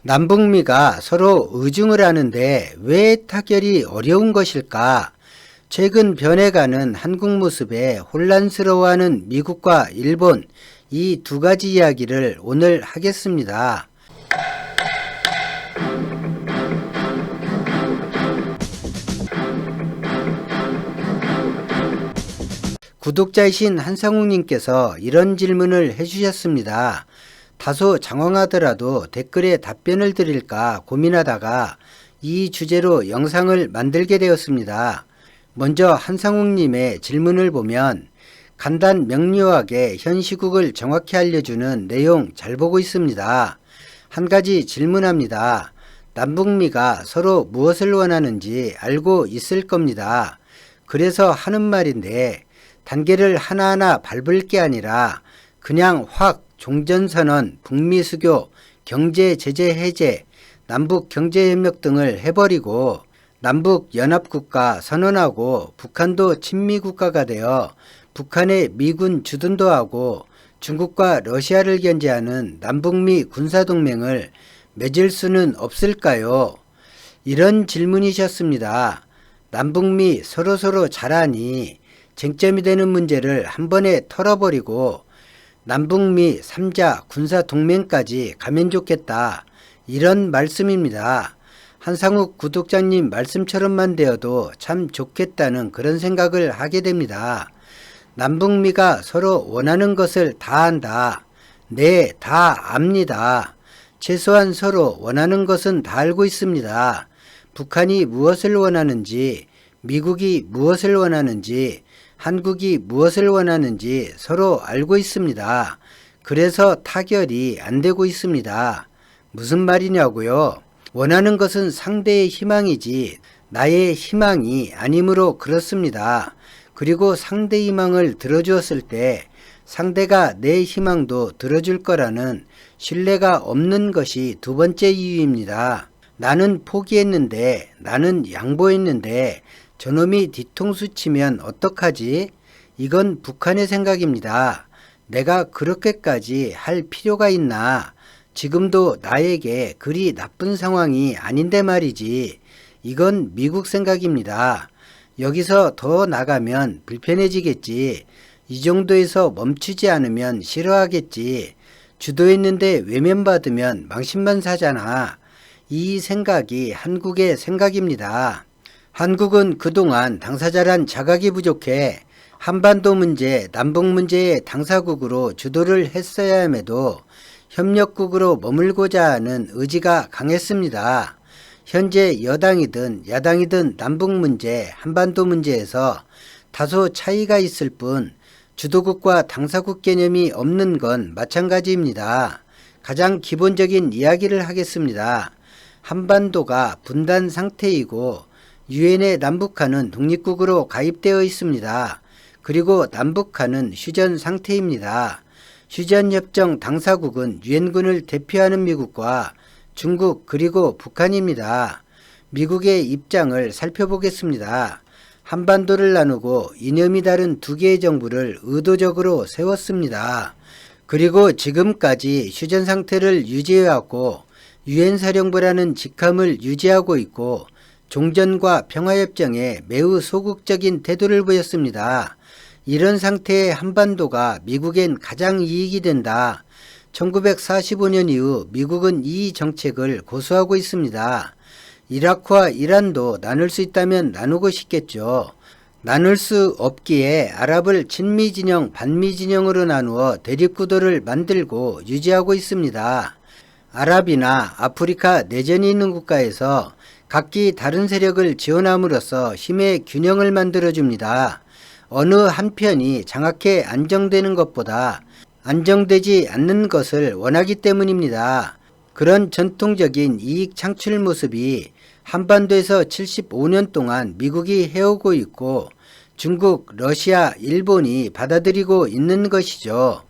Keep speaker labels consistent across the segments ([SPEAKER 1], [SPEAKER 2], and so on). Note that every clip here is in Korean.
[SPEAKER 1] 남북미가 서로 의중을 하는데 왜 타결이 어려운 것일까? 최근 변해가는 한국 모습에 혼란스러워하는 미국과 일본, 이 두 가지 이야기를 오늘 하겠습니다. 구독자이신 한상욱님께서 이런 질문을 해주셨습니다. 다소 장황하더라도 댓글에 답변을 드릴까 고민하다가 이 주제로 영상을 만들게 되었습니다. 먼저 한상욱님의 질문을 보면 간단 명료하게 현 시국을 정확히 알려주는 내용 잘 보고 있습니다. 한 가지 질문합니다. 남북미가 서로 무엇을 원하는지 알고 있을 겁니다. 그래서 하는 말인데 단계를 하나하나 밟을 게 아니라 그냥 확 종전선언, 북미 수교, 경제 제재 해제, 남북 경제협력 등을 해버리고 남북 연합국가 선언하고 북한도 친미국가가 되어 북한의 미군 주둔도 하고 중국과 러시아를 견제하는 남북미 군사동맹을 맺을 수는 없을까요? 이런 질문이셨습니다. 남북미 서로서로 잘하니 쟁점이 되는 문제를 한 번에 털어버리고 남북미 3자 군사동맹까지 가면 좋겠다. 이런 말씀입니다. 한상욱 구독자님 말씀처럼만 되어도 참 좋겠다는 그런 생각을 하게 됩니다. 남북미가 서로 원하는 것을 다 안다. 네, 다 압니다. 최소한 서로 원하는 것은 다 알고 있습니다. 북한이 무엇을 원하는지, 미국이 무엇을 원하는지, 한국이 무엇을 원하는지 서로 알고 있습니다. 그래서 타결이 안 되고 있습니다. 무슨 말이냐고요? 원하는 것은 상대의 희망이지 나의 희망이 아니므로 그렇습니다. 그리고 상대 희망을 들어주었을 때 상대가 내 희망도 들어줄 거라는 신뢰가 없는 것이 두 번째 이유입니다. 나는 포기했는데, 나는 양보했는데 저놈이 뒤통수 치면 어떡하지? 이건 북한의 생각입니다. 내가 그렇게까지 할 필요가 있나? 지금도 나에게 그리 나쁜 상황이 아닌데 말이지. 이건 미국 생각입니다. 여기서 더 나가면 불편해지겠지. 이 정도에서 멈추지 않으면 싫어하겠지. 주도했는데 외면받으면 망신만 사잖아. 이 생각이 한국의 생각입니다. 한국은 그동안 당사자란 자각이 부족해 한반도 문제, 남북 문제의 당사국으로 주도를 했어야 함에도 협력국으로 머물고자 하는 의지가 강했습니다. 현재 여당이든 야당이든 남북 문제, 한반도 문제에서 다소 차이가 있을 뿐 주도국과 당사국 개념이 없는 건 마찬가지입니다. 가장 기본적인 이야기를 하겠습니다. 한반도가 분단 상태이고 유엔의 남북한은 독립국으로 가입되어 있습니다. 그리고 남북한은 휴전 상태입니다. 휴전협정 당사국은 유엔군을 대표하는 미국과 중국 그리고 북한입니다. 미국의 입장을 살펴보겠습니다. 한반도를 나누고 이념이 다른 두 개의 정부를 의도적으로 세웠습니다. 그리고 지금까지 휴전 상태를 유지해왔고 유엔 사령부라는 직함을 유지하고 있고 종전과 평화협정에 매우 소극적인 태도를 보였습니다. 이런 상태의 한반도가 미국엔 가장 이익이 된다. 1945년 이후 미국은 이 정책을 고수하고 있습니다. 이라크와 이란도 나눌 수 있다면 나누고 싶겠죠. 나눌 수 없기에 아랍을 친미 진영, 반미 진영으로 나누어 대립구도를 만들고 유지하고 있습니다. 아랍이나 아프리카 내전이 있는 국가에서 각기 다른 세력을 지원함으로써 힘의 균형을 만들어줍니다. 어느 한편이 장악해 안정되는 것보다 안정되지 않는 것을 원하기 때문입니다. 그런 전통적인 이익 창출 모습이 한반도에서 75년 동안 미국이 해오고 있고 중국, 러시아, 일본이 받아들이고 있는 것이죠.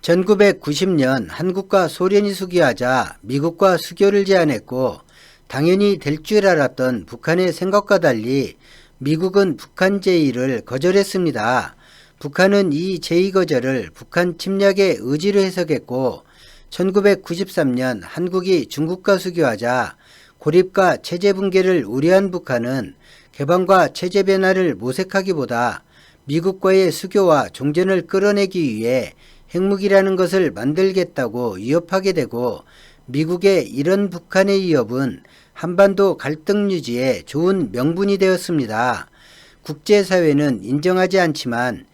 [SPEAKER 1] 1990년 한국과 소련이 수교하자 미국과 수교를 제안했고 당연히 될 줄 알았던 북한의 생각과 달리 미국은 북한 제의를 거절했습니다. 북한은 이 제의 거절을 북한 침략의 의지로 해석했고 1993년 한국이 중국과 수교하자 고립과 체제 붕괴를 우려한 북한은 개방과 체제 변화를 모색하기보다 미국과의 수교와 종전을 끌어내기 위해 핵무기라는 것을 만들겠다고 위협하게 되고, 미국의 이런 북한의 위협은 한반도 갈등 유지에 좋은 명분이 되었습니다. 국제사회는 인정하지 않지만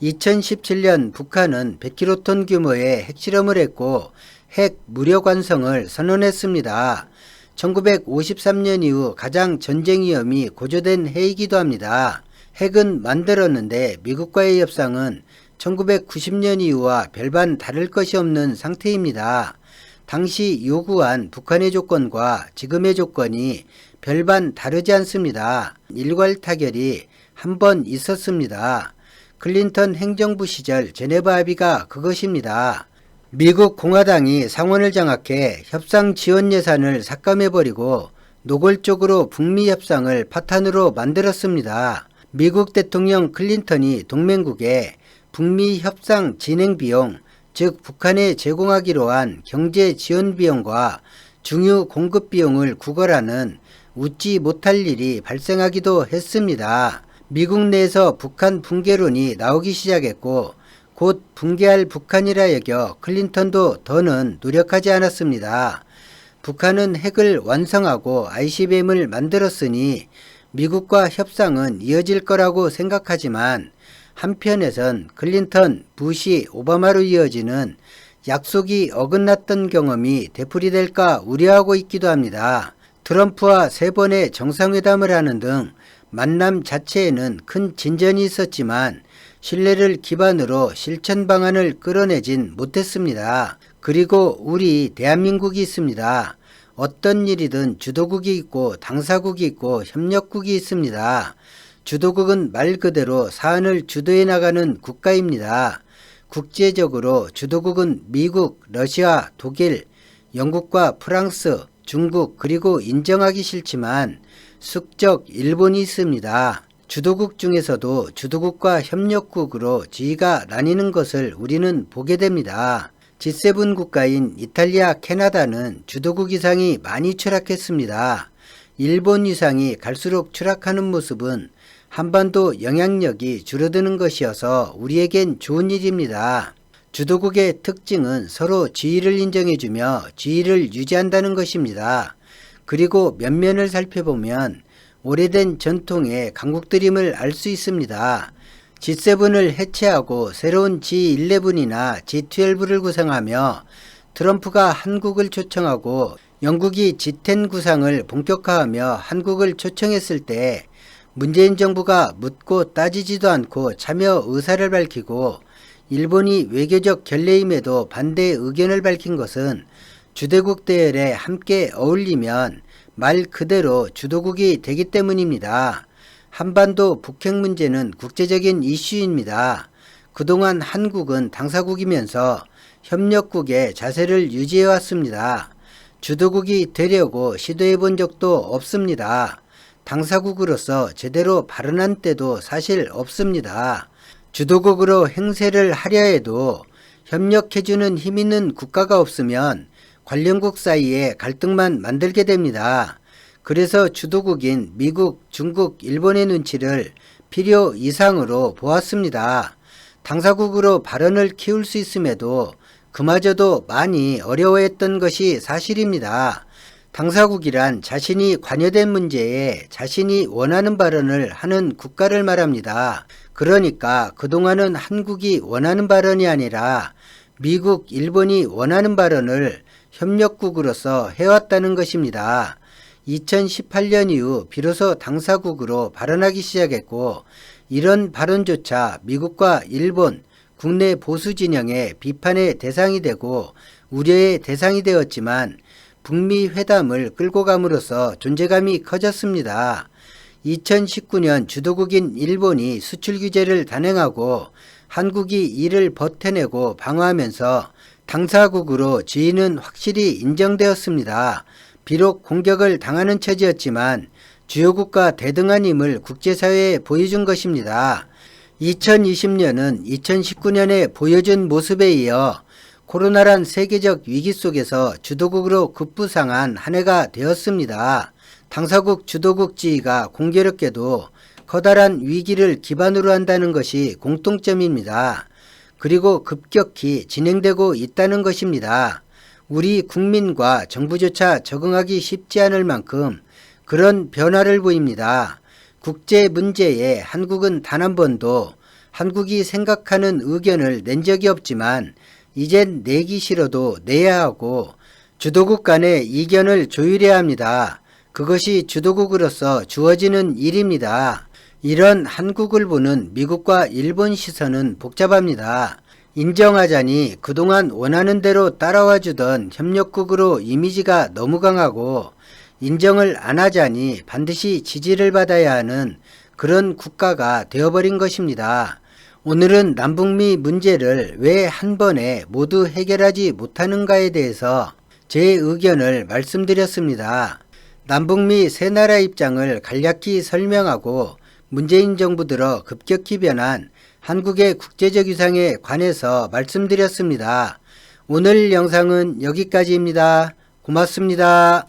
[SPEAKER 1] 2017년 북한은 100킬로톤 규모의 핵실험을 했고 핵 무력 완성을 선언했습니다. 1953년 이후 가장 전쟁 위험이 고조된 해이기도 합니다. 핵은 만들었는데 미국과의 협상은 1990년 이후와 별반 다를 것이 없는 상태입니다. 당시 요구한 북한의 조건과 지금의 조건이 별반 다르지 않습니다. 일괄 타결이 한 번 있었습니다. 클린턴 행정부 시절 제네바 합의가 그것입니다. 미국 공화당이 상원을 장악해 협상 지원 예산을 삭감해버리고 노골적으로 북미 협상을 파탄으로 만들었습니다. 미국 대통령 클린턴이 동맹국에 북미 협상 진행 비용, 즉 북한에 제공하기로 한 경제 지원 비용과 중유 공급 비용을 구걸하는 웃지 못할 일이 발생하기도 했습니다. 미국 내에서 북한 붕괴론이 나오기 시작했고 곧 붕괴할 북한이라 여겨 클린턴도 더는 노력하지 않았습니다. 북한은 핵을 완성하고 ICBM을 만들었으니 미국과 협상은 이어질 거라고 생각하지만 한편에선 클린턴, 부시, 오바마로 이어지는 약속이 어긋났던 경험이 되풀이될까 우려하고 있기도 합니다. 트럼프와 3번의 정상회담을 하는 등 만남 자체에는 큰 진전이 있었지만 신뢰를 기반으로 실천 방안을 끌어내진 못했습니다. 그리고 우리 대한민국이 있습니다. 어떤 일이든 주도국이 있고 당사국이 있고 협력국이 있습니다. 주도국은 말 그대로 사안을 주도해 나가는 국가입니다. 국제적으로 주도국은 미국, 러시아, 독일, 영국과 프랑스, 중국, 그리고 인정하기 싫지만 숙적 일본이 있습니다. 주도국 중에서도 주도국과 협력국으로 지위가 나뉘는 것을 우리는 보게 됩니다. G7 국가인 이탈리아, 캐나다는 주도국 위상이 많이 추락했습니다. 일본 위상이 갈수록 추락하는 모습은 한반도 영향력이 줄어드는 것이어서 우리에겐 좋은 일입니다. 주도국의 특징은 서로 지위를 인정해주며 지위를 유지한다는 것입니다. 그리고 면면을 살펴보면 오래된 전통의 강국들임을 알 수 있습니다. G7을 해체하고 새로운 G11이나 G12를 구성하며 트럼프가 한국을 초청하고 영국이 G10 구상을 본격화하며 한국을 초청했을 때 문재인 정부가 묻고 따지지도 않고 참여 의사를 밝히고 일본이 외교적 결례임에도 반대 의견을 밝힌 것은 주대국 대열에 함께 어울리면 말 그대로 주도국이 되기 때문입니다. 한반도 북핵 문제는 국제적인 이슈입니다. 그동안 한국은 당사국이면서 협력국의 자세를 유지해왔습니다. 주도국이 되려고 시도해본 적도 없습니다. 당사국으로서 제대로 발언한 때도 사실 없습니다. 주도국으로 행세를 하려 해도 협력해주는 힘 있는 국가가 없으면 관련국 사이에 갈등만 만들게 됩니다. 그래서 주도국인 미국, 중국, 일본의 눈치를 필요 이상으로 보았습니다. 당사국으로 발언을 키울 수 있음에도 그마저도 많이 어려워했던 것이 사실입니다. 당사국이란 자신이 관여된 문제에 자신이 원하는 발언을 하는 국가를 말합니다. 그러니까 그동안은 한국이 원하는 발언이 아니라 미국, 일본이 원하는 발언을 협력국으로서 해왔다는 것입니다. 2018년 이후 비로소 당사국으로 발언하기 시작했고 이런 발언조차 미국과 일본, 국내 보수 진영의 비판의 대상이 되고 우려의 대상이 되었지만 북미 회담을 끌고 감으로써 존재감이 커졌습니다. 2019년 주도국인 일본이 수출 규제를 단행하고 한국이 이를 버텨내고 방어하면서 당사국으로 지위는 확실히 인정되었습니다. 비록 공격을 당하는 처지였지만 주요국가 대등한 힘을 국제사회에 보여준 것입니다. 2020년은 2019년에 보여준 모습에 이어 코로나란 세계적 위기 속에서 주도국으로 급부상한 한 해가 되었습니다. 당사국 주도국 지위가 공교롭게도 커다란 위기를 기반으로 한다는 것이 공통점입니다. 그리고 급격히 진행되고 있다는 것입니다. 우리 국민과 정부조차 적응하기 쉽지 않을 만큼 그런 변화를 보입니다. 국제 문제에 한국은 단 한 번도 한국이 생각하는 의견을 낸 적이 없지만 이젠 내기 싫어도 내야 하고 주도국 간의 이견을 조율해야 합니다. 그것이 주도국으로서 주어지는 일입니다. 이런 한국을 보는 미국과 일본 시선은 복잡합니다. 인정하자니 그동안 원하는 대로 따라와 주던 협력국으로 이미지가 너무 강하고 인정을 안 하자니 반드시 지지를 받아야 하는 그런 국가가 되어버린 것입니다. 오늘은 남북미 문제를 왜 한 번에 모두 해결하지 못하는가에 대해서 제 의견을 말씀드렸습니다. 남북미 세 나라 입장을 간략히 설명하고 문재인 정부 들어 급격히 변한 한국의 국제적 위상에 관해서 말씀드렸습니다. 오늘 영상은 여기까지입니다. 고맙습니다.